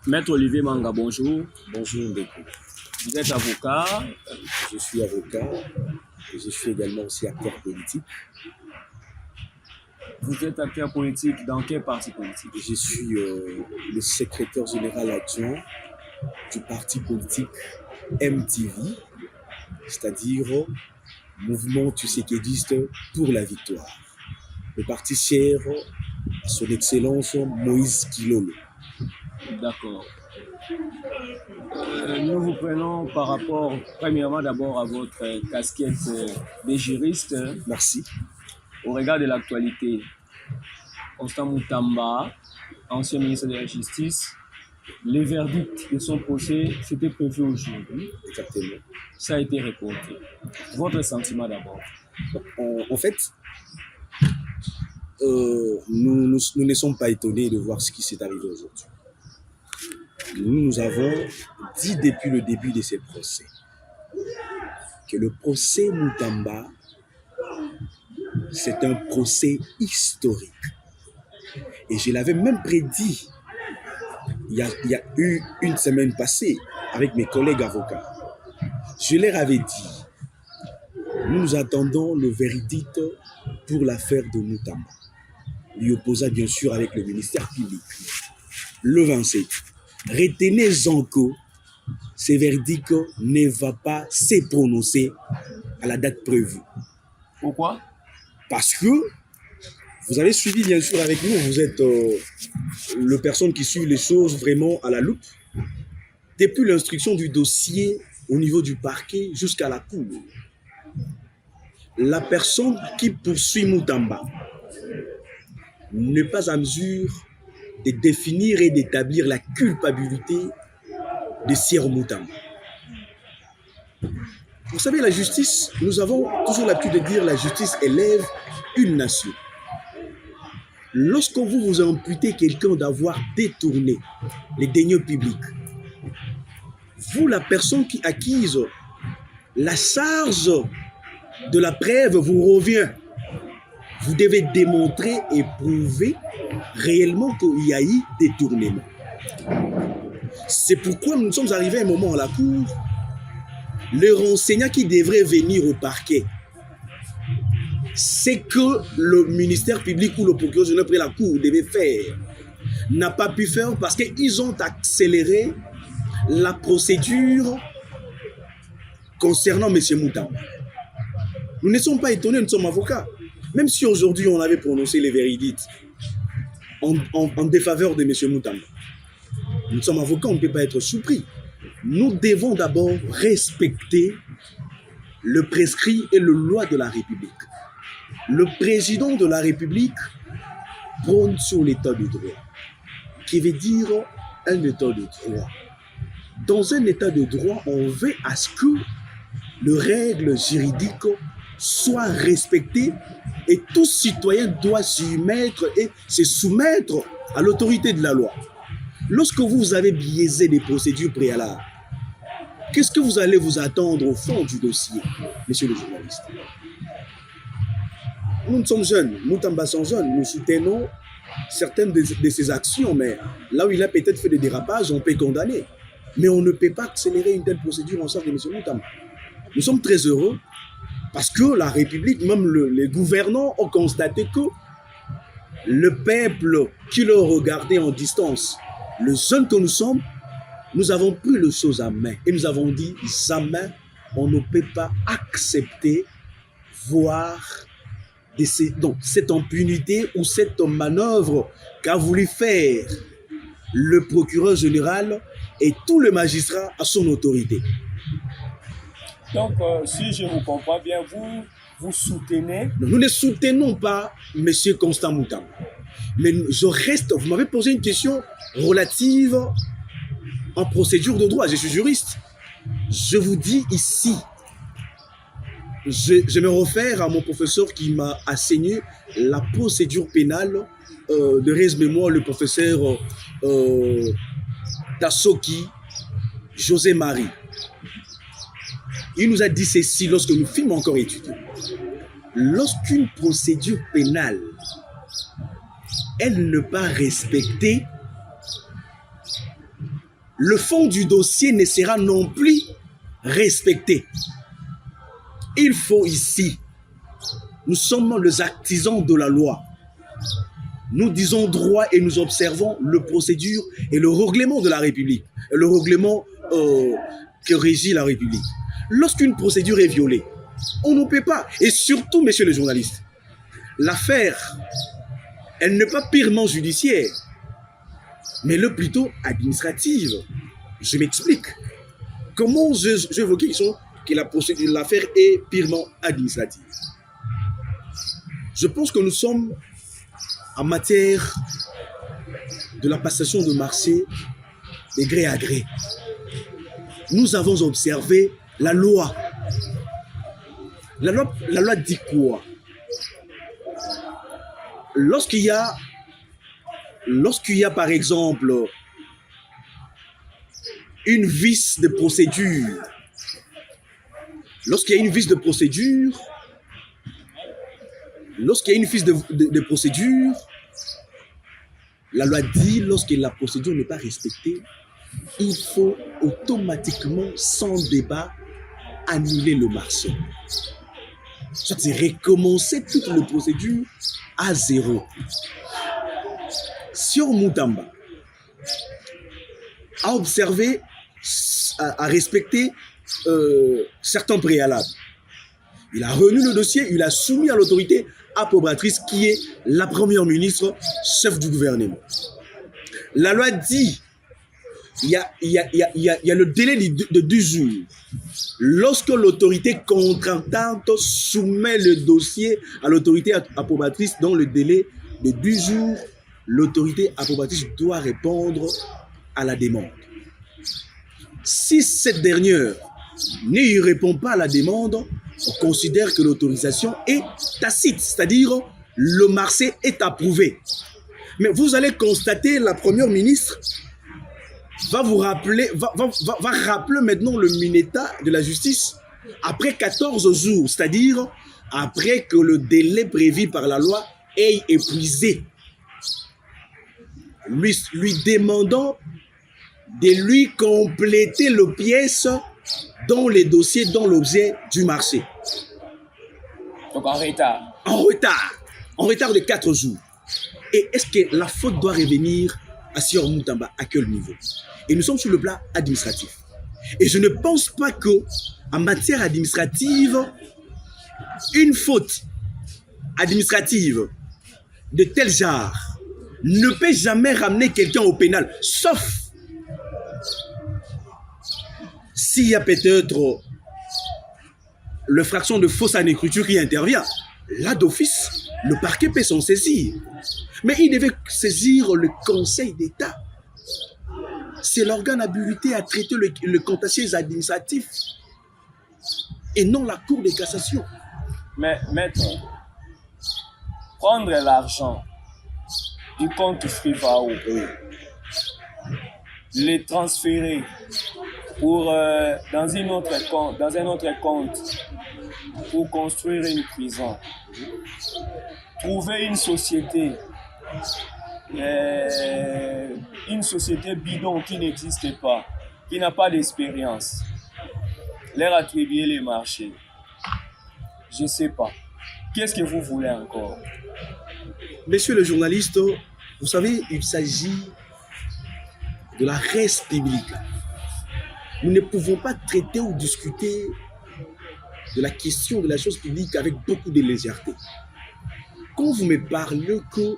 Maître Olivier Manga, bonjour. Bonjour Ndeko. Vous êtes avocat. Je suis avocat et je suis également aussi acteur politique. Vous êtes acteur politique dans quel parti politique? Je suis le secrétaire général adjoint du parti politique MTV, c'est-à-dire Mouvement Tshisekedi pour la victoire. Le parti cher à son excellence Moïse Kilolo. D'accord. Nous vous prenons par rapport, premièrement d'abord à votre casquette de juriste. Merci. Au regard de l'actualité, Constant Moutamba, ancien ministre de la Justice, les verdicts de son procès, c'était prévu aujourd'hui. Exactement. Ça a été reporté. Votre sentiment d'abord? En fait, nous ne sommes pas étonnés de voir ce qui s'est arrivé aujourd'hui. Nous avons dit depuis le début de ces procès que le procès Moutamba, c'est un procès historique. Et je l'avais même prédit il y a eu une semaine passée avec mes collègues avocats. Je leur avais dit, nous attendons le verdict pour l'affaire de Moutamba, lui opposant bien sûr avec le ministère public. Le 27. Retenez-en que ce verdict ne va pas se prononcer à la date prévue. Pourquoi? Parce que vous avez suivi bien sûr avec nous, vous êtes le personne qui suit les choses vraiment à la loupe. Depuis l'instruction du dossier au niveau du parquet jusqu'à la cour, la personne qui poursuit Moutamba n'est pas à mesure de définir et d'établir la culpabilité de Sir Moutamba. Vous savez, la justice, nous avons toujours l'habitude de dire la justice élève une nation. Lorsque vous imputez quelqu'un d'avoir détourné les deniers publics, vous, la personne qui acquise la charge de la preuve vous revient. Vous devez démontrer et prouver réellement qu'il y a eu détournement. C'est pourquoi nous sommes arrivés à un moment à la cour, le renseignant qui devrait venir au parquet, c'est que le ministère public ou le procureur général près la cour devait faire, n'a pas pu faire parce qu'ils ont accéléré la procédure concernant M. Moutamba. Nous ne sommes pas étonnés, nous sommes avocats. Même si aujourd'hui on avait prononcé les verdicts en défaveur de M. Moutamba, nous sommes avocats, on ne peut pas être surpris. Nous devons d'abord respecter le prescrit et le loi de la République. Le président de la République prône sur l'état de droit, qui veut dire un état de droit. Dans un état de droit, on veut à ce que les règles juridiques soient respectées et tout citoyen doit s'y mettre et se soumettre à l'autorité de la loi. Lorsque vous avez biaisé des procédures préalables, qu'est-ce que vous allez vous attendre au fond du dossier, monsieur le journaliste? Nous sommes jeunes, Moutamba sont jeunes, nous soutenons certaines de ses actions, mais là où il a peut-être fait des dérapages, on peut condamner. Mais on ne peut pas accélérer une telle procédure en charge de M. Moutamba. Nous sommes très heureux parce que la République, même les gouvernants ont constaté que le peuple qui le regardait en distance, le jeunes que nous sommes, nous avons pris les choses à main et nous avons dit jamais on ne peut pas accepter voir donc, cette impunité ou cette manœuvre qu'a voulu faire le procureur général et tous les magistrats à son autorité. Donc, si je vous comprends bien, vous soutenez... Nous ne soutenons pas M. Constant Moutamba. Mais je reste... Vous m'avez posé une question relative en procédure de droit. Je suis juriste. Je vous dis ici, je me réfère à mon professeur qui m'a enseigné la procédure pénale de res-mémoire, le professeur Tassoki José-Marie. Il nous a dit ceci lorsque nous filmons encore étudier. Lorsqu'une procédure pénale, elle n'est pas respectée, le fond du dossier ne sera non plus respecté. Il faut ici, nous sommes les artisans de la loi. Nous disons droit et nous observons le procédure et le règlement de la République, le règlement que régit la République. Lorsqu'une procédure est violée, on ne peut pas. Et surtout, messieurs les journalistes, l'affaire, elle n'est pas purement judiciaire, mais le plutôt administrative. Je m'explique. Comment j'évoquais que l'affaire est purement administrative? Je pense que nous sommes en matière de la passation de marché de gré à gré. Nous avons observé la loi. La loi dit quoi? Lorsqu'il y a par exemple une vice de procédure, lorsqu'il y a une vice de procédure, la loi dit, lorsque la procédure n'est pas respectée, il faut automatiquement, sans débat, annuler le marché. C'est recommencer toute la procédure à zéro. Sur Moutamba, a observé, a respecté certains préalables. Il a renu le dossier, il a soumis à l'autorité approbatrice qui est la première ministre, chef du gouvernement. La loi dit, il y a le délai de 10 jours. Lorsque l'autorité contractante soumet le dossier à l'autorité approbatrice dans le délai de 10 jours, l'autorité approbatrice doit répondre à la demande. Si cette dernière ne répond pas à la demande, on considère que l'autorisation est tacite, c'est-à-dire le marché est approuvé. Mais vous allez constater, la première ministre va rappeler maintenant le Mineta de la justice après 14 jours, c'est-à-dire après que le délai prévu par la loi ait épuisé, lui demandant de lui compléter les pièces dans les dossiers, dans l'objet du marché. Donc en retard. En retard de 4 jours. Et est-ce que la faute doit revenir à Sior Moutamba? À quel niveau? Et nous sommes sur le plan administratif. Et je ne pense pas qu'en matière administrative, une faute administrative de tel genre ne peut jamais ramener quelqu'un au pénal, sauf s'il y a peut-être la fraction de fausse en écriture qui intervient. Là, d'office, le parquet peut s'en saisir. Mais il devait saisir le Conseil d'État. C'est l'organe habilité à traiter le contentieux administratif et non la Cour de cassation. Mais maître, prendre l'argent du compte Frivao, les transférer pour, dans un autre compte pour construire une prison, trouver une société bidon qui n'existe pas, qui n'a pas d'expérience, leur attribuer les marchés. Je ne sais pas. Qu'est-ce que vous voulez encore? Messieurs les journalistes, vous savez, il s'agit de la res publica. Nous ne pouvons pas traiter ou discuter de la question de la chose publique avec beaucoup de légèreté. Quand vous me parlez que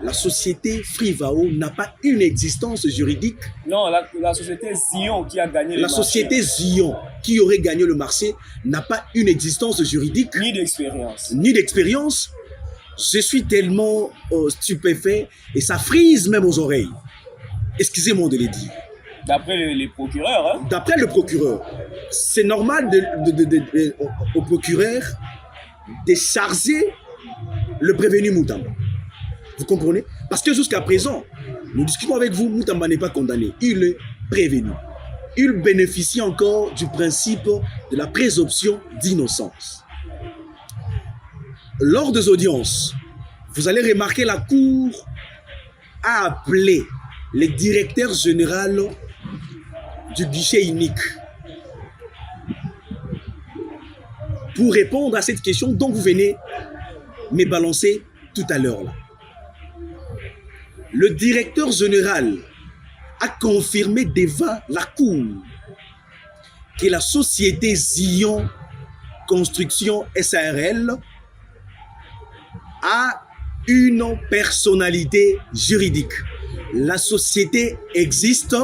la société Frivao n'a pas une existence juridique. Non, la société Zion qui a gagné le marché. La société Zion qui aurait gagné le marché n'a pas une existence juridique. Ni d'expérience. Ni d'expérience. Je suis tellement stupéfait et ça frise même aux oreilles. Excusez-moi de le dire. D'après les procureurs. Hein? D'après le procureur. C'est normal au procureur de charger le prévenu Moutamba. Vous comprenez? Parce que jusqu'à présent, nous discutons avec vous, Moutamba n'est pas condamné. Il est prévenu. Il bénéficie encore du principe de la présomption d'innocence. Lors des audiences, vous allez remarquer la Cour a appelé le directeur général du guichet unique, pour répondre à cette question dont vous venez me balancer tout à l'heure là. Le directeur général a confirmé devant la Cour que la société Zion Construction SARL a une personnalité juridique. La société existe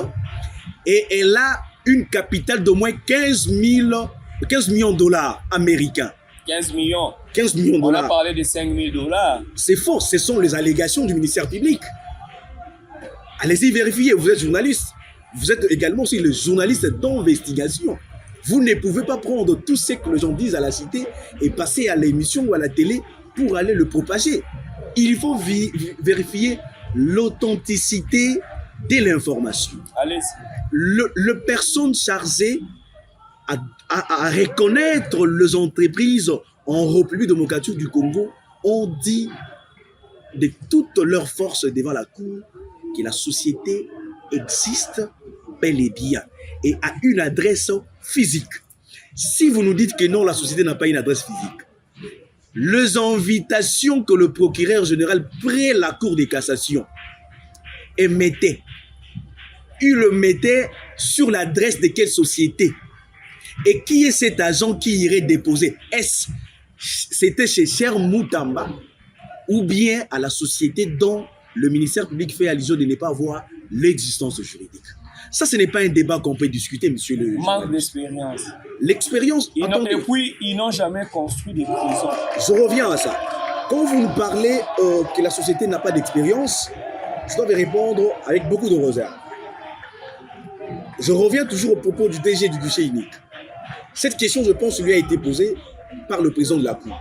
et elle a une capitale d'au moins 15 millions de dollars américains. 15 millions. 15 millions de dollars. On a parlé de 5 000 dollars. C'est faux, ce sont les allégations du ministère public. Allez-y vérifier, vous êtes journaliste. Vous êtes également aussi le journaliste d'investigation. Vous ne pouvez pas prendre tout ce que les gens disent à la cité et passer à l'émission ou à la télé pour aller le propager. Il faut vérifier l'authenticité de l'information. Allez-y. Le personne chargée à reconnaître les entreprises en République démocratique du Congo ont dit de toutes leurs forces devant la Cour que la société existe bel et bien et a une adresse physique. Si vous nous dites que non, la société n'a pas une adresse physique, les invitations que le procureur général près la Cour de cassation émettait, il le mettait sur l'adresse de quelle société? Et qui est cet agent qui irait déposer? Est-ce c'était chez Cher Moutamba ou bien à la société dont le ministère public fait allusion de ne pas avoir l'existence juridique? Ça, ce n'est pas un débat qu'on peut discuter, monsieur le... Manque d'expérience. L'expérience... Et puis, ils n'ont jamais construit des prisons. Je reviens à ça. Quand vous nous parlez que la société n'a pas d'expérience, je dois répondre avec beaucoup de réserve. Je reviens toujours au propos du DG du guichet unique. Cette question, je pense, lui a été posée par le président de la Cour.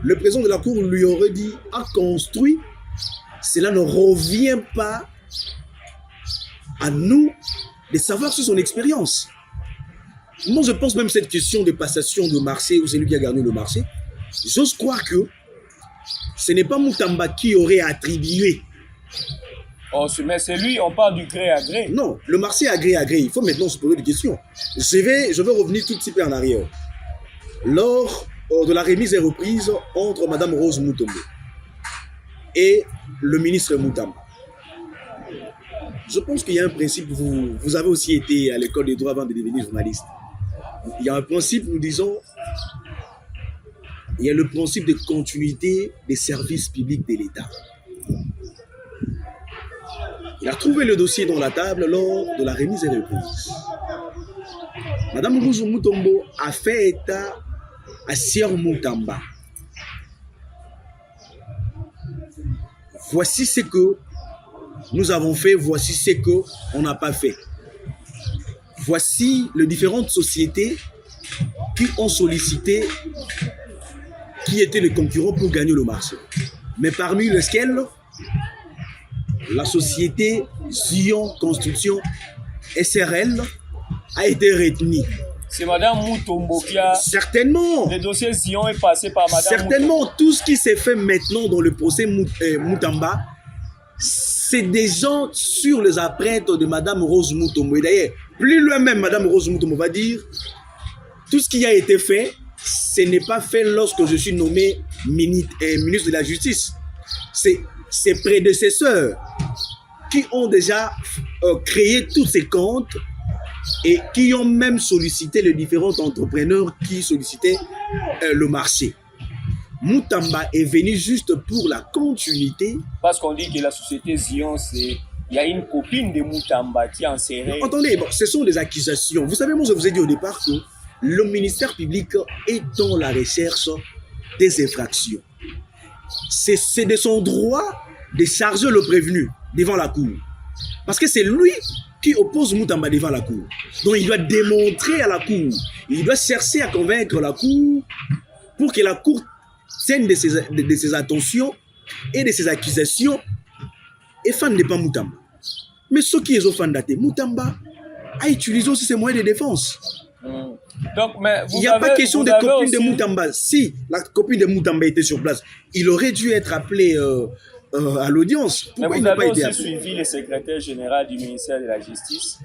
Le président de la Cour lui aurait dit « a construit ». Cela ne revient pas à nous de savoir sur son expérience. Moi, je pense même cette question de passation de marché ou c'est lui qui a gagné le marché. J'ose croire que ce n'est pas Moutamba qui aurait attribué. Oh, mais c'est lui, on parle du gré à gré. Non, le marché à gré à gré. Il faut maintenant se poser des questions. Je vais revenir tout de suite en arrière. Lors de la remise et reprise entre Mme Rose Mutombo et le ministre Moutamba. Je pense qu'il y a un principe, vous avez aussi été à l'école des droits avant de devenir journaliste. Il y a un principe, nous disons, il y a le principe de continuité des services publics de l'État. Il a trouvé le dossier dans la table lors de la remise et reprise. Mme Rose Mutombo a fait état à Sier Moutamba. Voici ce que nous avons fait, voici ce qu'on n'a pas fait. Voici les différentes sociétés qui ont sollicité, qui étaient les concurrents pour gagner le marché. Mais parmi lesquels, la société Zion Construction SRL a été retenue. C'est Mme Mutombo qui a... Certainement. Le dossier Zion est passé par Mme Certainement, Mutombo. tout ce qui s'est fait maintenant dans le procès Moutamba, c'est des gens sur les apprêtes de Mme Rose Mutombo. Et d'ailleurs, plus loin même, Mme Rose Mutombo va dire, tout ce qui a été fait, ce n'est pas fait lorsque je suis nommé ministre de la Justice. C'est ses prédécesseurs qui ont déjà créé tous ces comptes et qui ont même sollicité les différents entrepreneurs qui sollicitaient le marché. Moutamba est venu juste pour la continuité. Parce qu'on dit que la société Zion, il y a une copine de Moutamba qui a inséré. Attendez, bon, ce sont des accusations. Vous savez, moi je vous ai dit au départ que le ministère public est dans la recherche des infractions. C'est de son droit de charger le prévenu devant la cour. Parce que c'est lui qui oppose Moutamba devant la cour. Donc il doit démontrer à la cour, il doit chercher à convaincre la cour pour que la cour tienne de ses attentions et de ses accusations et fan de pas Moutamba. Mais ceux qui sont fans de Moutamba a utilisé aussi ses moyens de défense. Donc, mais il n'y a pas question de copine de Moutamba. Si la copine de Moutamba était sur place, il aurait dû être appelé à l'audience. Mais Pourquoi vous il n'a pas avez été aussi appelé? suivi le secrétaire général du ministère de la Justice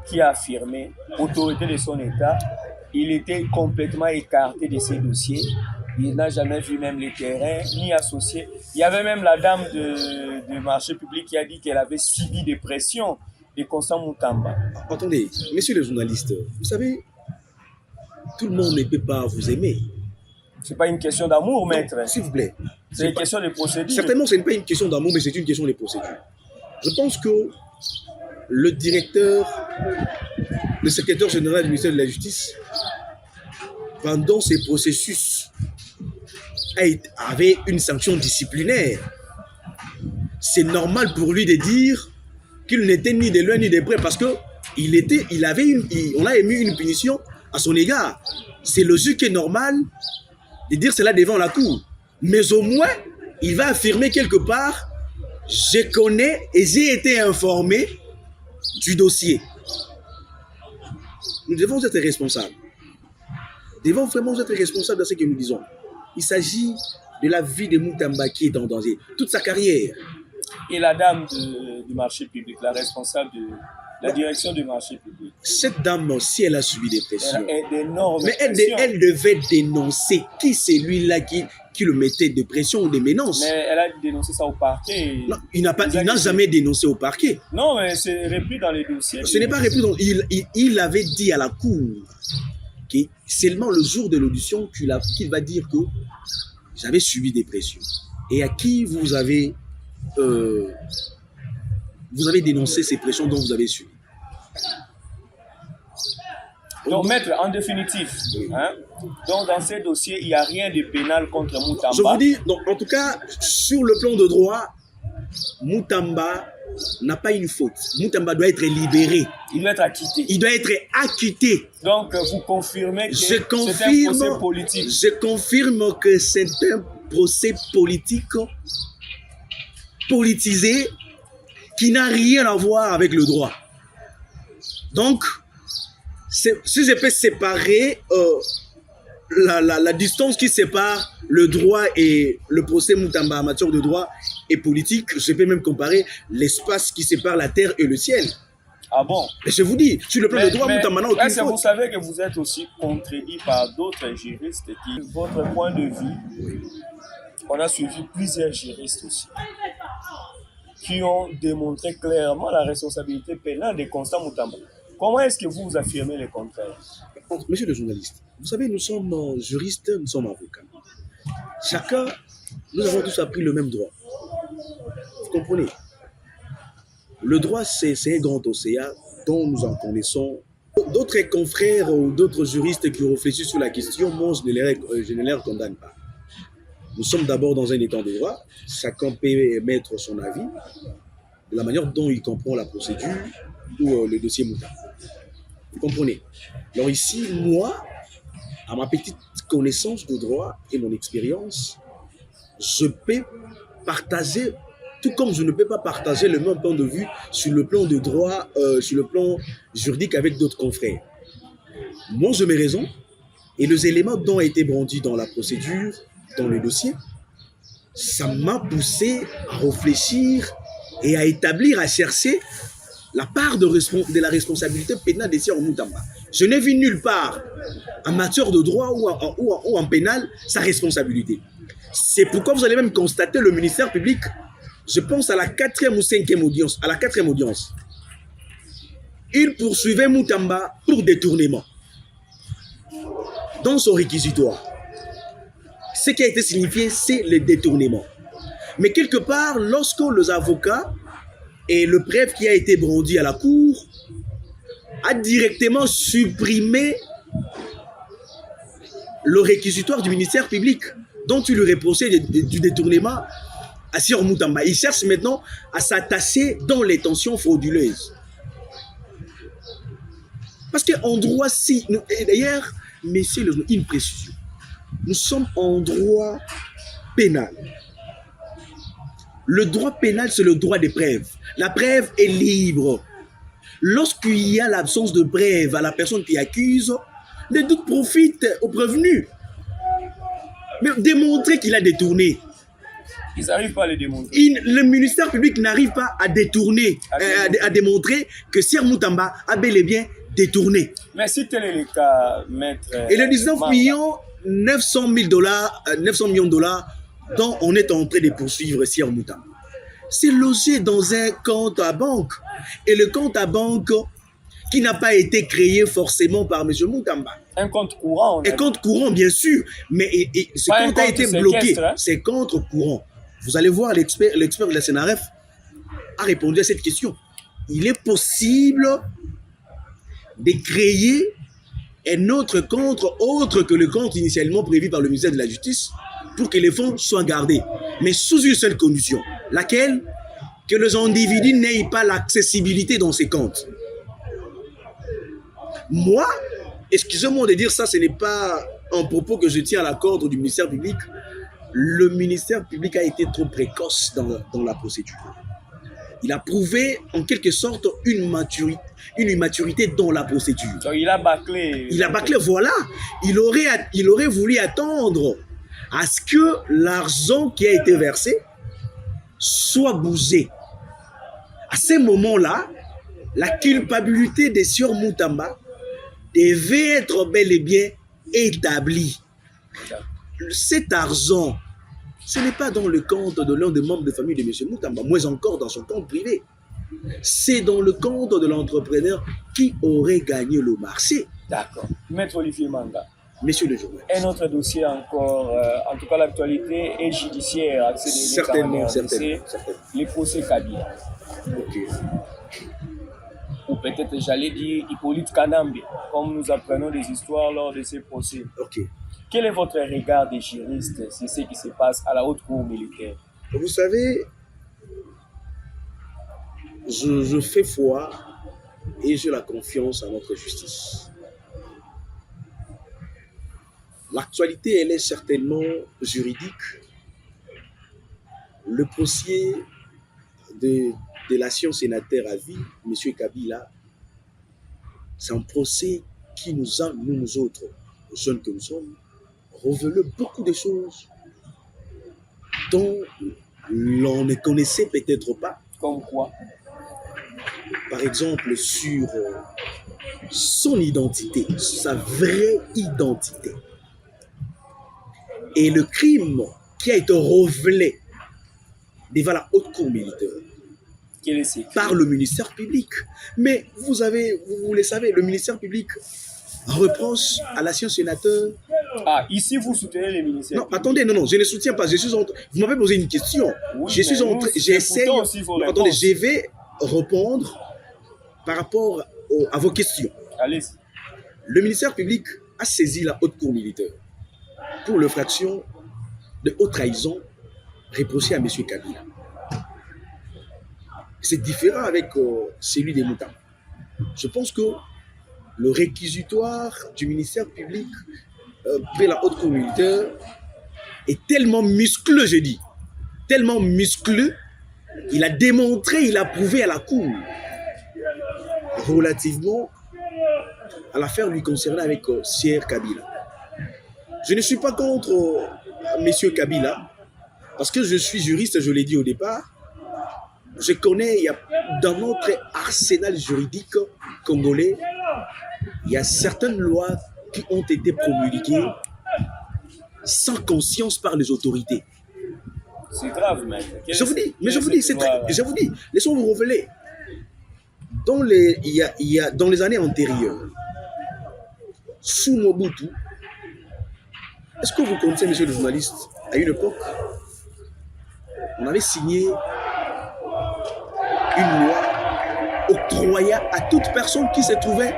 qui a affirmé, autorité de son État, il était complètement écarté de ces dossiers. Il n'a jamais vu même les terrains, ni associé. Il y avait même la dame du marché public qui a dit qu'elle avait subi des pressions de Constant Moutamba. Attendez, messieurs les journalistes, vous savez, tout le monde ne peut pas vous aimer. Ce n'est pas une question d'amour, maître. S'il vous plaît. C'est une question de procédure. Certainement, ce n'est pas une question d'amour, mais c'est une question de procédure. Je pense que le secrétaire général du ministère de la Justice, pendant ces processus, avait une sanction disciplinaire. C'est normal pour lui de dire qu'il n'était ni de loin ni de près parce que on a émis une punition à son égard. C'est logique et normal de dire cela devant la cour. Mais au moins, il va affirmer quelque part, je connais et j'ai été informé du dossier. Nous devons être responsables. Nous devons vraiment être responsables de ce que nous disons. Il s'agit de la vie de Moutamba qui est en danger, toute sa carrière. Et la dame du marché public, la responsable de la direction du marché public. Cette dame, si elle a subi des pressions, mais elle devait dénoncer qui c'est lui-là qui le mettait de pression ou de menaces. Mais elle a dénoncé ça au parquet. Non, il n'a jamais dénoncé au parquet. Non, mais c'est repris dans les dossiers. Ce n'est pas repris dans... Il avait dit à la cour que seulement le jour de l'audition qu'il va dire que j'avais subi des pressions. Et à qui vous avez dénoncé ces pressions dont vous avez subi. Donc, maître, en définitive, hein, donc dans ces dossiers, il n'y a rien de pénal contre Moutamba. Je vous dis, donc, en tout cas, sur le plan de droit, Moutamba n'a pas une faute. Moutamba doit être libéré. Il doit être acquitté. Il doit être acquitté. Donc, vous confirmez que c'est un procès politique. Je confirme que c'est un procès politique politisé qui n'a rien à voir avec le droit. Donc, si je peux séparer la distance qui sépare le droit et le procès Moutamba en matière de droit et politique, je peux même comparer l'espace qui sépare la terre et le ciel. Ah bon? Et je vous dis, sur le plan de droit, Moutamba n'a aucune faute. Est-ce que vous savez que vous êtes aussi contredit par d'autres juristes qui, votre point de vue, on a suivi plusieurs juristes aussi, qui ont démontré clairement la responsabilité pénale de Constant Moutamba. Comment est-ce que vous affirmez le contraire? Monsieur le journaliste, vous savez, nous sommes juristes, nous sommes avocats. Chacun, nous avons tous appris le même droit. Vous comprenez? Le droit, c'est un grand océan dont nous en connaissons. D'autres confrères ou d'autres juristes qui réfléchissent sur la question, moi, je ne les condamne pas. Nous sommes d'abord dans un état de droit. Chacun peut émettre son avis de la manière dont il comprend la procédure ou le dossier Moutamba. Vous comprenez? Alors ici, moi, à ma petite connaissance de droit et mon expérience, je peux partager, tout comme je ne peux pas partager le même point de vue sur le plan de droit, sur le plan juridique avec d'autres confrères. Moi, j'ai mes raisons et les éléments dont a été brandis dans la procédure, dans le dossier, ça m'a poussé à réfléchir et à établir, à chercher la part de la responsabilité pénale des sieurs Moutamba. Je n'ai vu nulle part, en matière de droit ou en pénal, sa responsabilité. C'est pourquoi vous allez même constater le ministère public, je pense à la 4e ou 5e audience, à la 4e audience, il poursuivait Moutamba pour détournement dans son réquisitoire. Ce qui a été signifié, c'est le détournement. Mais quelque part, lorsque les avocats et le preuve qui a été brandi à la cour a directement supprimé le réquisitoire du ministère public dont il lui reprochait du détournement à Sior Moutamba. Il cherche maintenant à s'attacher dans les tensions frauduleuses. Parce qu'en droit, si... Et d'ailleurs, messieurs, une précision. Nous sommes en droit pénal. Le droit pénal, c'est le droit des preuves. La preuve est libre. Lorsqu'il y a l'absence de preuve à la personne qui accuse, le doute profite au prévenu. Mais démontrer qu'il a détourné. Ils n'arrivent pas à les démontrer. Le ministère public n'arrive pas à détourner, à démontrer que Sir Moutamba a bel et bien détourné. Mais si tel est le cas, maître... Et le 900 millions de dollars dont on est en train de poursuivre Sir Moutamba, c'est logé dans un compte à banque. Et le compte à banque qui n'a pas été créé forcément par M. Moutamba. Un compte courant. Un compte courant, bien sûr, mais ce compte a été bloqué. Hein? C'est compte courant. Vous allez voir, l'expert de la CNRF a répondu à cette question. Il est possible de créer un autre compte autre que le compte initialement prévu par le ministère de la Justice pour que les fonds soient gardés, mais sous une seule condition, laquelle? Que les individus n'aient pas l'accessibilité dans ces comptes. Moi, excusez-moi de dire ça, ce n'est pas un propos que je tiens à la corde du ministère public. Le ministère public a été trop précoce dans la procédure. Il a prouvé en quelque sorte une immaturité dans la procédure. Donc il a bâclé. Il a bâclé, voilà. Il aurait voulu attendre à ce que l'argent qui a été versé soit bougé. À ce moment-là, la culpabilité des Sieur Moutamba devait être bel et bien établie. Cet argent, ce n'est pas dans le compte de l'un des membres de famille de M. Moutamba, moins encore dans son compte privé. C'est dans le compte de l'entrepreneur qui aurait gagné le marché. D'accord. Maître Olivier Manga. Monsieur le journaliste. Un autre dossier encore, en tout cas l'actualité est judiciaire. Certainement. Les procès Kabila. Ok. Ou peut-être, j'allais dire, Hippolyte Kanambe, comme nous apprenons des histoires lors de ces procès. Ok. Quel est votre regard des juristes sur ce qui se passe à la haute cour militaire? Vous savez, je fais foi et j'ai la confiance en notre justice. L'actualité, elle est certainement juridique. Le procès de l'ancien sénateur à vie, M. Kabila, c'est un procès qui nous a, nous autres, jeunes que nous sommes, révélé beaucoup de choses dont l'on ne connaissait peut-être pas. Comme quoi? Par exemple, sur son identité, sa vraie identité. Et le crime qui a été révélé devant la haute cour militaire par le ministère public. Mais vous le savez, le ministère public reproche à l'ancien sénateur. Ah, ici vous soutenez les ministères. Non, attendez, non, je ne soutiens pas. Vous m'avez posé une question. Oui, attendez, je vais répondre par rapport à vos questions. Allez. Le ministère public a saisi la haute cour militaire pour l'infraction de haute trahison reprochée à M. Kabila. C'est différent avec celui des Moutamba. Je pense que le réquisitoire du ministère public près la haute cour militaire est tellement muscleux, je dis. Tellement muscleux, il a démontré, il a prouvé à la cour relativement à l'affaire lui concernant avec Sier Kabila. Je ne suis pas contre M. Kabila, parce que je suis juriste, je l'ai dit au départ. Je connais, dans notre arsenal juridique congolais, il y a certaines lois qui ont été promulguées sans conscience par les autorités. C'est grave, mec. Je vous dis, laissons-vous révéler. Dans les années antérieures, sous Mobutu, est-ce que vous connaissez, monsieur le journaliste, à une époque, on avait signé une loi octroyant à toute personne qui se trouvait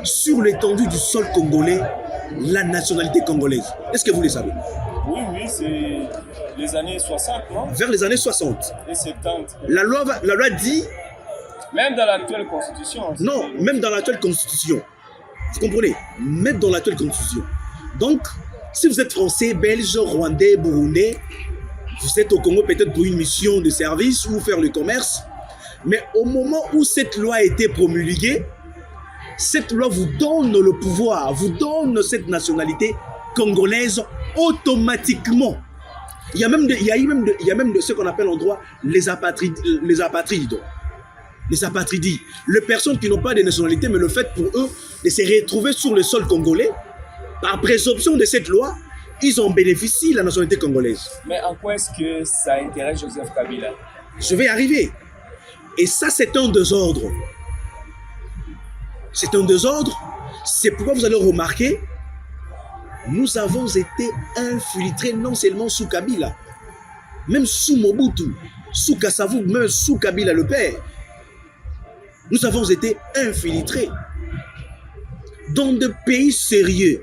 sur l'étendue du sol congolais la nationalité congolaise. Est-ce que vous le savez? Oui, c'est les années 60, non? Vers les années 60. Et 70. La loi dit... Même dans l'actuelle constitution. Non, même dans l'actuelle constitution. Vous comprenez? Même dans l'actuelle constitution. Donc, si vous êtes français, belge, rwandais, burundais, vous êtes au Congo peut-être pour une mission de service ou faire le commerce, mais au moment où cette loi a été promulguée, cette loi vous donne le pouvoir, vous donne cette nationalité congolaise automatiquement. Il y a même de ce qu'on appelle en droit les apatrides. Les apatridis. Les personnes qui n'ont pas de nationalité, mais le fait pour eux de se retrouver sur le sol congolais, par présomption de cette loi, ils en bénéficient la nationalité congolaise. Mais en quoi est-ce que ça intéresse Joseph Kabila? Je vais arriver. Et ça, c'est un désordre. C'est un désordre. C'est pourquoi vous allez remarquer, nous avons été infiltrés non seulement sous Kabila, même sous Mobutu, sous Kassavou, même sous Kabila le père. Nous avons été infiltrés dans des pays sérieux.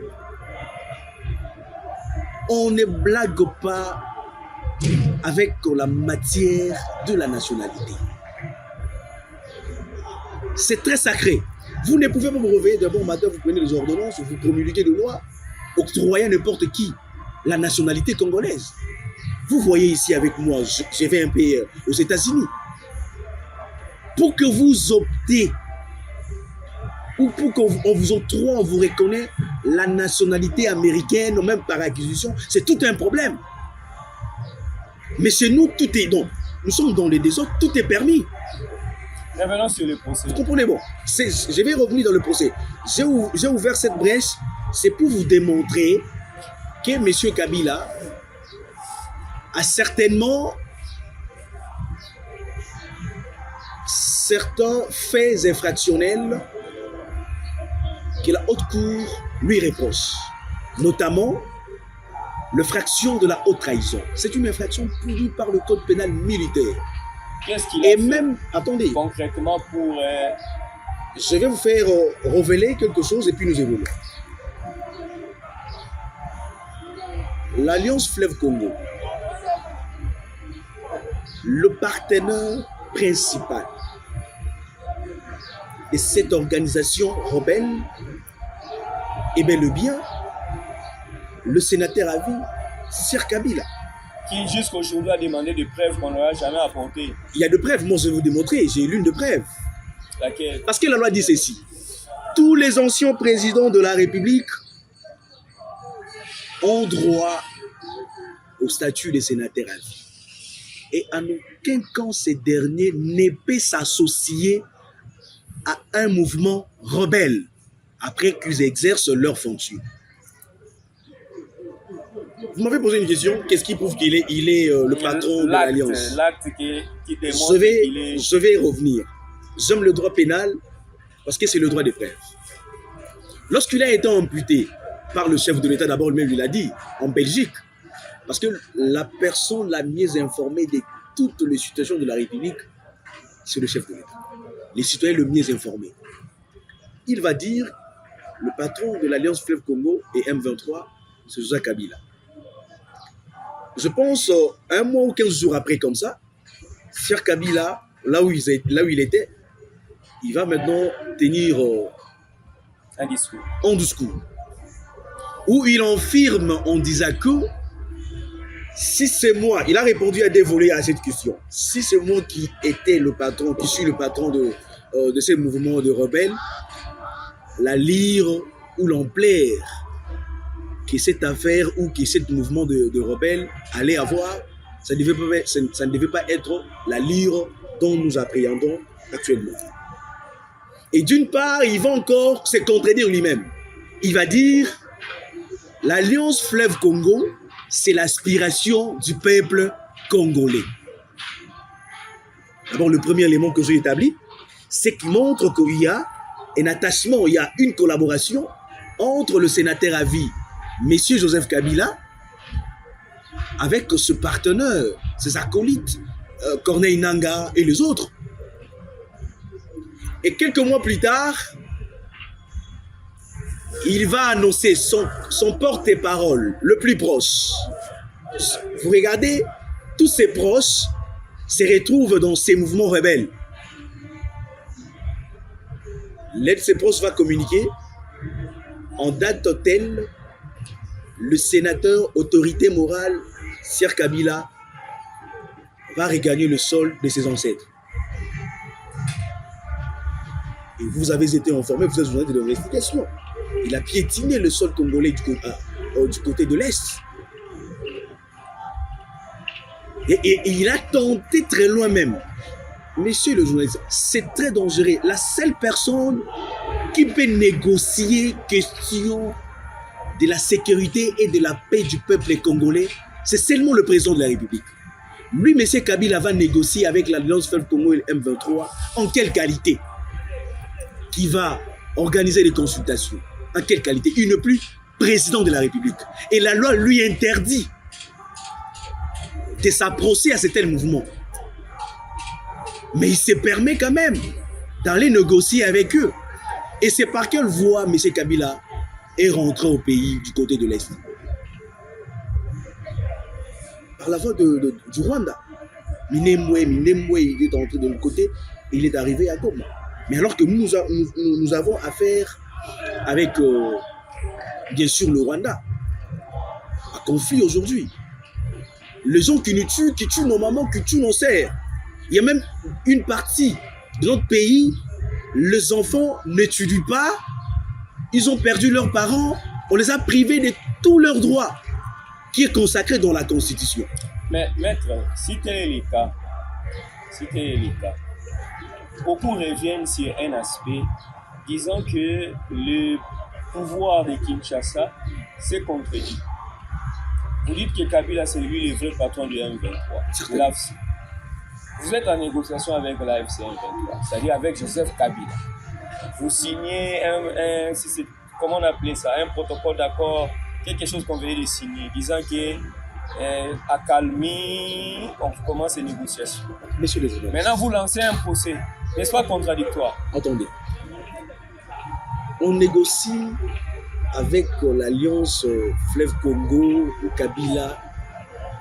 On ne blague pas avec la matière de la nationalité. C'est très sacré. Vous ne pouvez pas vous réveiller d'un bon matin, vous prenez les ordonnances, vous promulguez des lois, octroyez à n'importe qui la nationalité congolaise. Vous voyez ici avec moi, j'ai fait un pays aux États-Unis. Pour que vous optez, ou pour qu'on vous octroie, on vous reconnaît la nationalité américaine, ou même par acquisition, c'est tout un problème. Mais chez nous, tout est donc. Nous sommes dans les désordres, tout est permis. Revenons sur le procès. Vous comprenez, bon, je vais revenir dans le procès. J'ai ouvert cette brèche, c'est pour vous démontrer que M. Kabila a certainement certains faits infractionnels que la haute cour lui reproche, notamment l'infraction de la haute trahison. C'est une infraction punie par le code pénal militaire. Qu'est-ce qu'il a fait même, attendez, concrètement pour... je vais vous faire révéler quelque chose et puis nous évoluons. L'Alliance Fleuve Congo, le partenaire principal de cette organisation rebelle est bel et bien le sénateur à vie, Sir Kabila. Qui jusqu'aujourd'hui a demandé des preuves qu'on n'aura jamais apportées. Il y a des preuves, moi je vais vous démontrer, j'ai l'une de preuves. Laquelle? Parce que la loi dit ceci. Tous les anciens présidents de la République ont droit au statut de sénateur à vie. Et en aucun cas, ces derniers ne peuvent s'associer à un mouvement rebelle après qu'ils exercent leurs fonctions. Vous m'avez posé une question, qu'est-ce qui prouve qu'il est le patron de l'Alliance? L'acte qui démontre qu'il est... Je vais revenir. J'aime le droit pénal parce que c'est le droit des preuves. Lorsqu'il a été amputé par le chef de l'État, d'abord lui-même il a dit, en Belgique, parce que la personne la mieux informée de toutes les situations de la République, c'est le chef de l'État. Les citoyens le mieux informés. Il va dire, le patron de l'Alliance Fleuve Congo et M23, c'est Joseph Kabila. Je pense, un mois ou 15 jours après comme ça, Sir Kabila, là où il était, il va maintenant tenir un discours où il affirme en disant que si c'est moi, il a répondu à des volets à cette question, si c'est moi qui était le patron, qui suis le patron de ces mouvements de rebelles, la lyre ou l'ampleur que cette affaire ou que ce mouvement de rebelles allait avoir, ça ne devait pas être la lyre dont nous appréhendons actuellement. Et d'une part, il va encore se contredire lui-même. Il va dire, l'Alliance Fleuve Congo, c'est l'aspiration du peuple congolais. D'abord, le premier élément que j'ai établi, c'est qu'il montre qu'il y a un attachement, il y a une collaboration entre le sénateur à vie, M. Joseph Kabila, avec ce partenaire, ses acolytes, Corneille Nangaa et les autres. Et quelques mois plus tard, il va annoncer son porte-parole le plus proche. Vous regardez, tous ses proches se retrouvent dans ces mouvements rebelles. L'aide de ses proches va communiquer en date telle, le sénateur autorité morale Sir Kabila va regagner le sol de ses ancêtres. Et vous avez été informé, vous êtes journaliste de l'investigation. Il a piétiné le sol congolais du côté de l'Est. Et il a tenté très loin même. Monsieur le journaliste, c'est très dangereux. La seule personne qui peut négocier question de la sécurité et de la paix du peuple congolais, c'est seulement le président de la République. Lui, M. Kabila, va négocier avec l'Alliance Fleuve Congo et le M23 en quelle qualité? Qui va organiser les consultations? En quelle qualité? Il n'est plus président de la République. Et la loi lui interdit de s'approcher à certains mouvements. Mais il se permet quand même d'aller négocier avec eux. Et c'est par quelle voie M. Kabila est rentré au pays du côté de l'Est? Par la voie du Rwanda. Minembwe, il est entré de l'autre côté, il est arrivé à Goma. Mais alors que nous avons affaire avec, bien sûr, le Rwanda, à conflit aujourd'hui. Les gens qui nous tuent, qui tuent nos mamans, qui tuent nos sœurs. Il y a même une partie de notre pays, les enfants n'étudient pas, ils ont perdu leurs parents, on les a privés de tous leurs droits, qui est consacré dans la Constitution. Mais maître, si tel est le cas, beaucoup reviennent sur un aspect disant que le pouvoir de Kinshasa s'est contredit. Vous dites que Kabila, c'est lui le vrai patron du M23, l'AFC. Vous êtes en négociation avec l'AFC M23, c'est-à-dire avec Joseph Kabila. Vous signez comment on appelait ça, un protocole d'accord, quelque chose qu'on venait de signer, disant que à Kalmi, on commence les négociations. Messieurs les journalistes. Maintenant, vous lancez un procès, n'est-ce pas contradictoire? Attendez. On négocie avec l'Alliance Fleuve Congo, ou Kabila.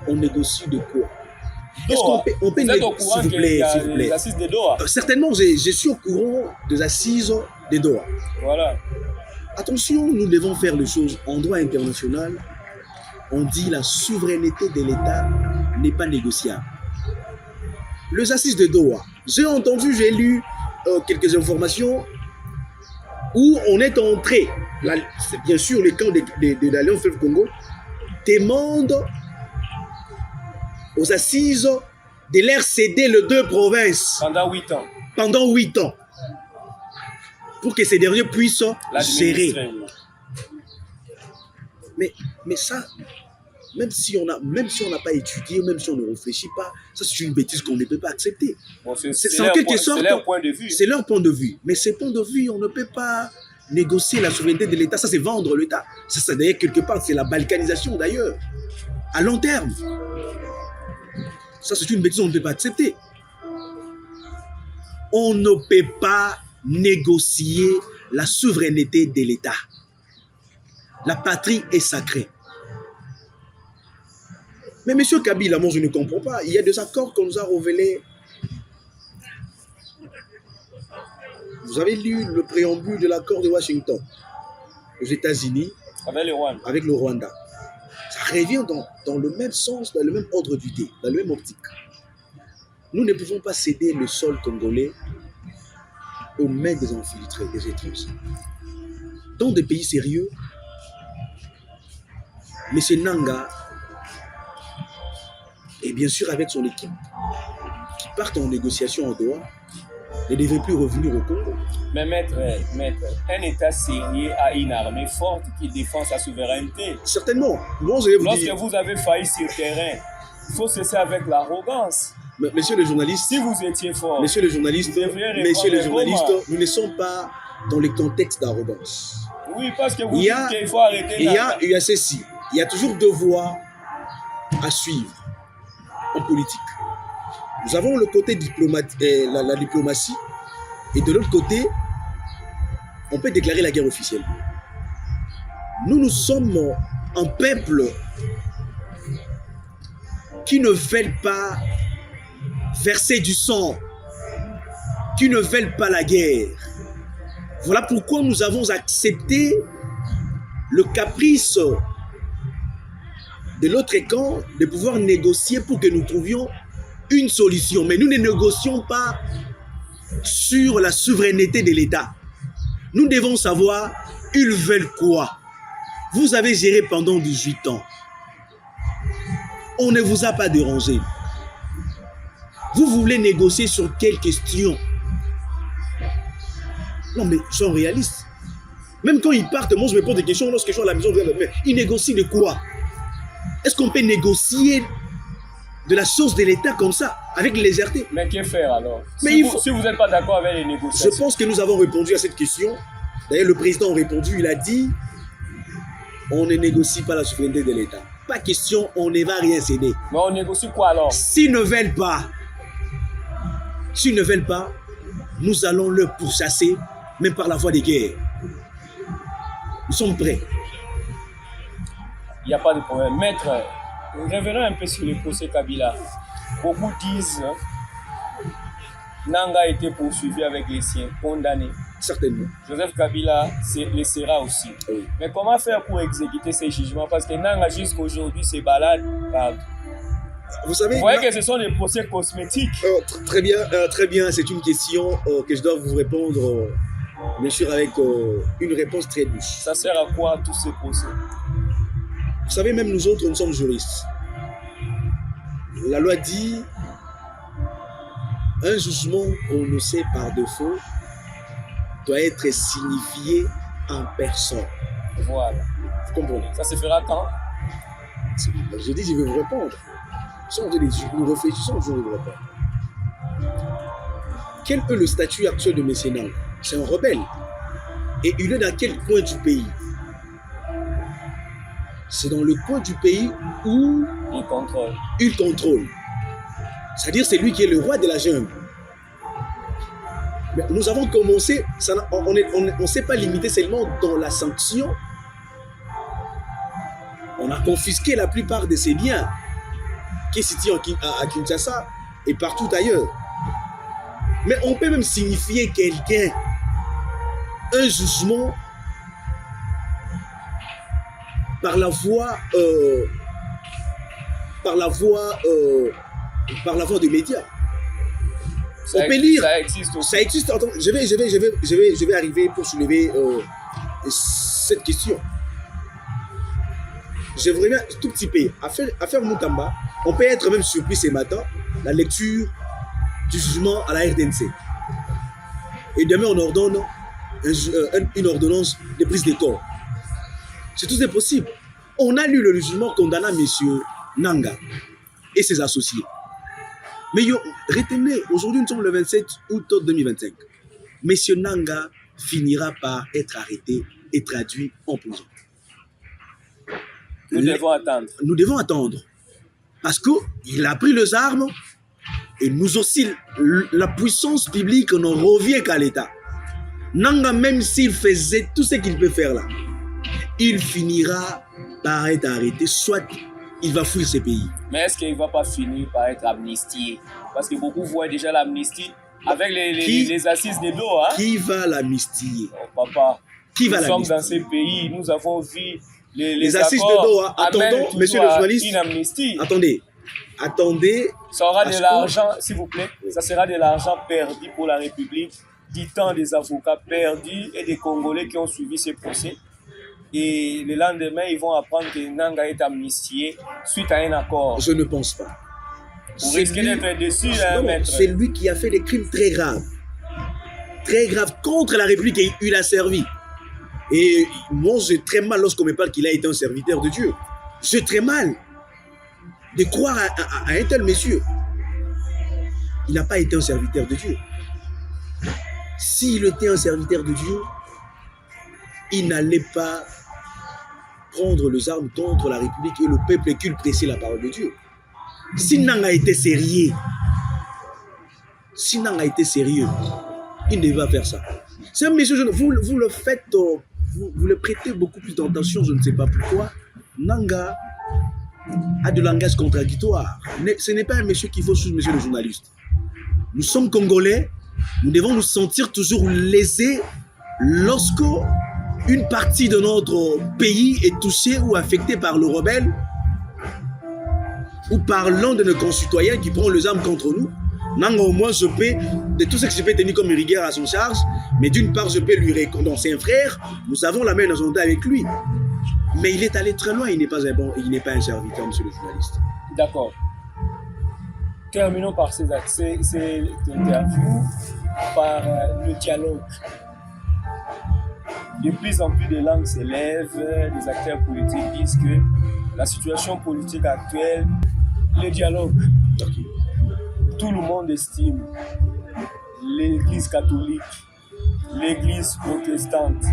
On négocie de quoi? Est-ce qu'on peut négocier? Vous êtes au courant qu'il y a les assises de Doha? Certainement, je suis au courant des assises de Doha. Voilà. Attention, nous devons faire les choses en droit international. On dit la souveraineté de l'État n'est pas négociable. Les assises de Doha, j'ai entendu, j'ai lu quelques informations où on est entré, bien sûr le camp de l'Alliance Fleuve Congo demande aux assises de leur céder les deux provinces. Pendant 8 ans. Pendant 8 ans. Pour que ces derniers puissent gérer. Mais ça, même si on n'a pas étudié, même si on ne réfléchit pas, ça c'est une bêtise qu'on ne peut pas accepter. Bon, c'est en quelque sorte, c'est leur point de vue. C'est leur point de vue. Mais ce point de vue, on ne peut pas négocier la souveraineté de l'État. Ça, c'est vendre l'État. Ça d'ailleurs, quelque part, c'est la balkanisation d'ailleurs. À long terme. Ça, c'est une bêtise qu'on ne peut pas accepter. On ne peut pas négocier la souveraineté de l'État. La patrie est sacrée. Mais M. Kabila, moi je ne comprends pas. Il y a des accords qu'on nous a révélés. Vous avez lu le préambule de l'accord de Washington aux États-Unis avec le Rwanda. Ça revient dans le même sens, dans le même ordre d'idée, dans le même optique. Nous ne pouvons pas céder le sol congolais aux mains des infiltrés, des étrangers. Dans des pays sérieux, M. Nanga, et bien sûr avec son équipe, qui partent en négociation en Doha, ne devait plus revenir au Congo. Mais maître, un État sérieux a une armée forte qui défend sa souveraineté. Certainement. Bon, je vais vous Lorsque dire... vous avez failli sur le terrain, il faut cesser avec l'arrogance. Messieurs les journalistes, si vous étiez fort, messieurs les journalistes, nous ne sommes pas dans le contexte d'arrogance. Oui, parce que vous dites qu'il faut arrêter. Il y a ceci. Il y a toujours deux voies à suivre en politique. Nous avons le côté la diplomatie, et de l'autre côté, on peut déclarer la guerre officielle. Nous sommes un peuple qui ne veulent pas verser du sang, qui ne veulent pas la guerre. Voilà pourquoi nous avons accepté le caprice de l'autre camp de pouvoir négocier pour que nous trouvions une solution. Mais nous ne négocions pas sur la souveraineté de l'État. Nous devons savoir, ils veulent quoi? Vous avez géré pendant 18 ans. On ne vous a pas dérangé. Vous voulez négocier sur quelle question? Non, mais soyons réalistes. Même quand ils partent, moi je me pose des questions. Lorsque je suis à la maison, ils négocient de quoi? Est-ce qu'on peut négocier de la source de l'État comme ça, avec légèreté? Mais que faire alors? Mais Si vous n'êtes pas d'accord avec les négociations. Je pense que nous avons répondu à cette question. D'ailleurs, le président a répondu, il a dit on ne négocie pas la souveraineté de l'État. Pas question, on ne va rien céder. Mais on négocie quoi alors? S'ils ne veulent pas, nous allons leur pourchasser, même par la voie des guerres. Nous sommes prêts. Il n'y a pas de problème. Maître, revenons un peu sur le procès Kabila. Beaucoup disent Nanga a été poursuivi avec les siens, condamné. Certainement. Joseph Kabila le sera aussi. Oui. Mais comment faire pour exécuter ces jugements? Parce que Nanga, jusqu'à aujourd'hui, se balade partout. Vous savez, vous voyez que ce sont des procès cosmétiques. Très bien. C'est une question que je dois vous répondre, bien sûr, avec une réponse très douce. Ça sert à quoi tous ces procès? Vous savez, même nous autres, nous sommes juristes. La loi dit un jugement prononcé par défaut doit être signifié en personne. Voilà. Vous comprenez? Ça se fera quand? Je dis, je vais vous répondre. Nous réfléchissons, je vais vous répondre. Quel est le statut actuel de M. Nang? C'est un rebelle. Et il est dans quel coin du pays? C'est dans le coin du pays où il contrôle. C'est-à-dire c'est lui qui est le roi de la jungle. Mais nous avons commencé, on ne s'est pas limité seulement dans la sanction. On a confisqué la plupart de ses biens qui est situé à Kinshasa et partout ailleurs. Mais on peut même signifier quelqu'un un jugement par la voie des médias. On peut lire. Ça existe aussi. Ça existe. Attends, je vais arriver pour soulever cette question. Je reviens tout petit peu. Affaire Moutamba, on peut être même surpris ce matin, la lecture du jugement à la RDNC. Et demain, on ordonne une ordonnance de prise de corps. Tout est possible. On a lu le jugement condamnant M. Nanga et ses associés. Mais retenez, aujourd'hui nous sommes le 27 août 2025. M. Nanga finira par être arrêté et traduit en prison. Nous devons attendre. Nous devons attendre. Parce qu'il a pris les armes et nous aussi, la puissance publique ne revient qu'à l'État. Nanga, même s'il faisait tout ce qu'il peut faire là, il finira par être arrêté, soit il va fuir ce pays. Mais est-ce qu'il ne va pas finir par être amnistié? Parce que beaucoup voient déjà l'amnistie avec les assises de Doha. Qui va l'amnistier? Oh, papa, qui va nous sommes dans ces pays, nous avons vu les assises de Doha. Attendons, monsieur le journaliste. Une amnistie. Attendez. Ça aura de l'argent, s'il vous plaît. Ça sera de l'argent perdu pour la République, du temps des avocats perdus et des Congolais qui ont suivi ces procès. Et le lendemain, ils vont apprendre que Nanga est amnistié suite à un accord. Je ne pense pas. Vous risquez d'être déçu, maître. C'est lui qui a fait des crimes très graves. Très graves contre la République et il a servi. Et moi, j'ai très mal lorsqu'on me parle qu'il a été un serviteur de Dieu. J'ai très mal de croire à un tel monsieur. Il n'a pas été un serviteur de Dieu. S'il était un serviteur de Dieu, il n'allait pas prendre les armes contre la République et le peuple qui pressait la parole de Dieu. Si Nanga était sérieux, il ne devait pas faire ça. C'est un monsieur, vous le faites, vous le prêtez beaucoup plus d'attention, je ne sais pas pourquoi. Nanga a de langage contradictoire. Ce n'est pas un monsieur qu'il faut suivre, monsieur le journaliste. Nous sommes Congolais, nous devons nous sentir toujours lésés lorsque une partie de notre pays est touchée ou affectée par le rebelle ou par l'un de nos concitoyens qui prend les armes contre nous. Nanga, au moins, je peux, de tout ce que je peux tenir comme rigueur à son charge, mais d'une part, je peux lui récompenser un frère, nous avons la main dans son dos avec lui. Mais il est allé très loin, il n'est pas un serviteur, monsieur le journaliste. D'accord. terminons par ces interviews par le dialogue. De plus en plus de langues s'élèvent, les acteurs politiques disent que la situation politique actuelle, le dialogue, tout le monde estime l'Église catholique, l'Église protestante,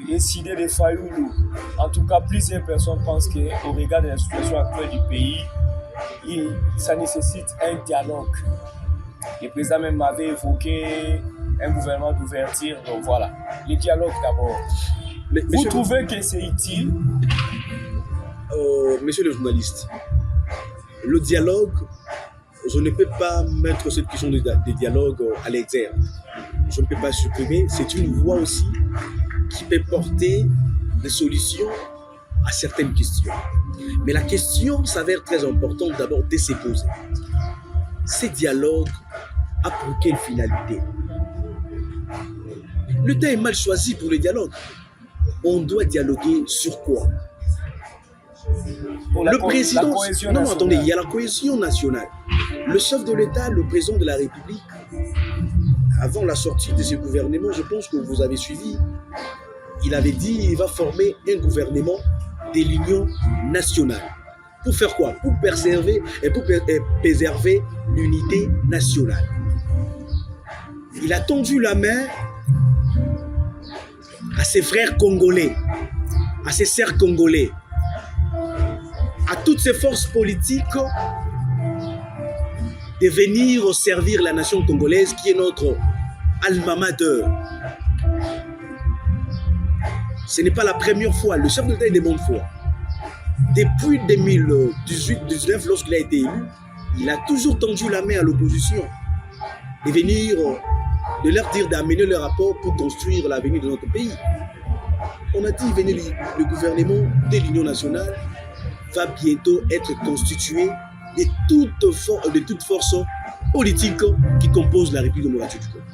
les idées de Fayoulou. En tout cas, plusieurs personnes pensent qu'au regard de la situation actuelle du pays, ça nécessite un dialogue. Le président même avait évoqué un gouvernement d'ouverture, donc voilà. Le dialogue d'abord. Vous trouvez que c'est utile? Monsieur le journaliste, le dialogue, je ne peux pas mettre cette question de dialogue à l'exergue. Je ne peux pas supprimer. C'est une voix aussi qui peut porter des solutions à certaines questions. Mais la question s'avère très importante d'abord de se poser. Ces dialogues a pour quelle finalité? Le temps est mal choisi pour le dialogue. On doit dialoguer sur quoi? Le président... Non, attendez, il y a la cohésion nationale. Le chef de l'État, le président de la République, avant la sortie de ce gouvernement, je pense que vous avez suivi, il avait dit qu'il va former un gouvernement de l'Union nationale. Pour faire quoi? Pour préserver l'unité nationale. Il a tendu la main à ses frères congolais, à ses sœurs congolais, à toutes ces forces politiques de venir servir la nation congolaise qui est notre alma mater. Ce n'est pas la première fois, le chef de l'État est de bonne foi. Depuis 2018-2019, lorsqu'il a été élu, il a toujours tendu la main à l'opposition de venir, de leur dire d'amener leur rapport pour construire l'avenir de notre pays. On a dit que le gouvernement de l'Union nationale va bientôt être constitué de toute force politique qui compose la République démocratique du Congo.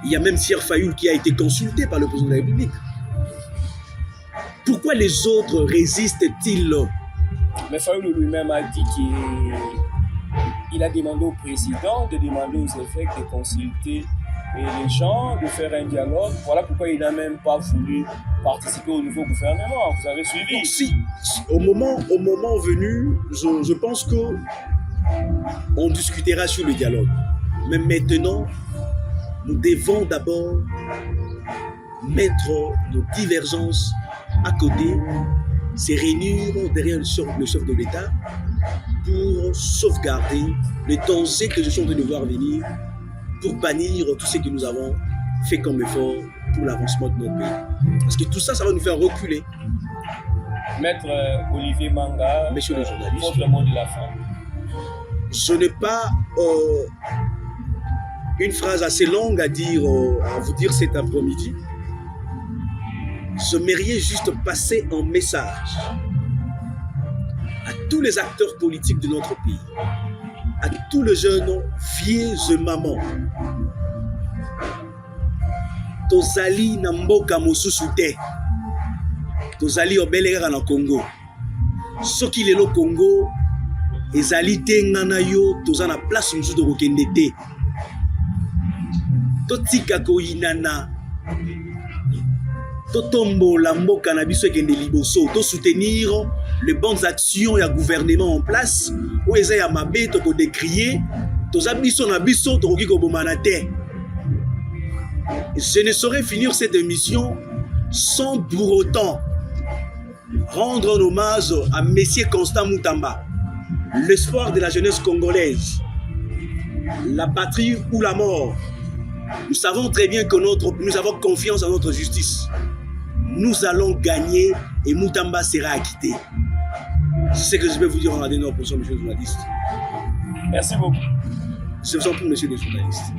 Il y a même Sir Fayoul qui a été consulté par le président de la République. Pourquoi les autres résistent-ils? Mais Fayoul lui-même a dit qu'il a demandé au président de demander aux évêques de consulter les gens, de faire un dialogue. Voilà pourquoi il n'a même pas voulu participer au nouveau gouvernement. Vous avez suivi? Donc, si, au moment venu, je pense que on discutera sur le dialogue. Mais maintenant, nous devons d'abord mettre nos divergences à côté, se réunir derrière le chef de l'État pour sauvegarder les dangers que je suis en train de voir venir, pour bannir tout ce que nous avons fait comme effort pour l'avancement de notre pays. Parce que tout ça, ça va nous faire reculer. Maître Olivier Manga, Monsieur le journaliste, votre mot de la fin. Je n'ai pas une phrase assez longue à vous dire cet après-midi. Je m'aimerais juste passer un message à tous les acteurs politiques de notre pays, à tous les jeunes vieux et mamans. Tozali na mboka mosusu te. Tozali obeleka na Congo. Soki lelo Congo ezali te ngana yo toza na place mosusu tokokende te. Totika koyinana. Totombola mboka na biso ekende liboso. To soutenir les bonnes actions ya gouvernement en place. Ou eza ya mabe toko décrier. Toza biso na biso tokoki kobomana te. Je ne saurais finir cette émission sans pour autant rendre un hommage à Messier Constant Moutamba, l'espoir de la jeunesse congolaise, la patrie ou la mort. Nous savons très bien que nous avons confiance en notre justice. Nous allons gagner et Moutamba sera acquitté. C'est ce que je vais vous dire en la dernière position, monsieur le journaliste. Merci beaucoup. Je vous en prie, monsieur le journaliste.